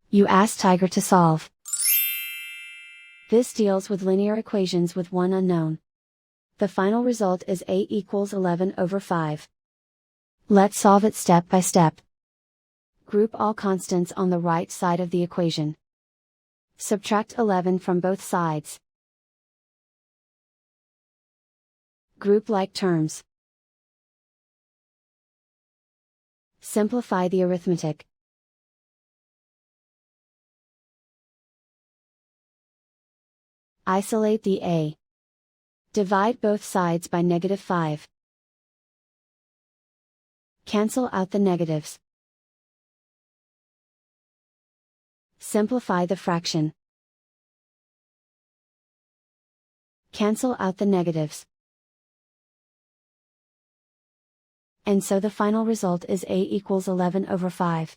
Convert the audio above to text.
You ask Tiger to solve. This deals with linear equations with one unknown. The final result is a equals 11 over 5. Let's solve it step by step. Group all constants on the right side of the equation. Subtract 11 from both sides. Group like terms. Simplify the arithmetic. Isolate the a. Divide both sides by -5. Cancel out the negatives. Simplify the fraction. Cancel out the negatives. And so the final result is a equals 11 over 5.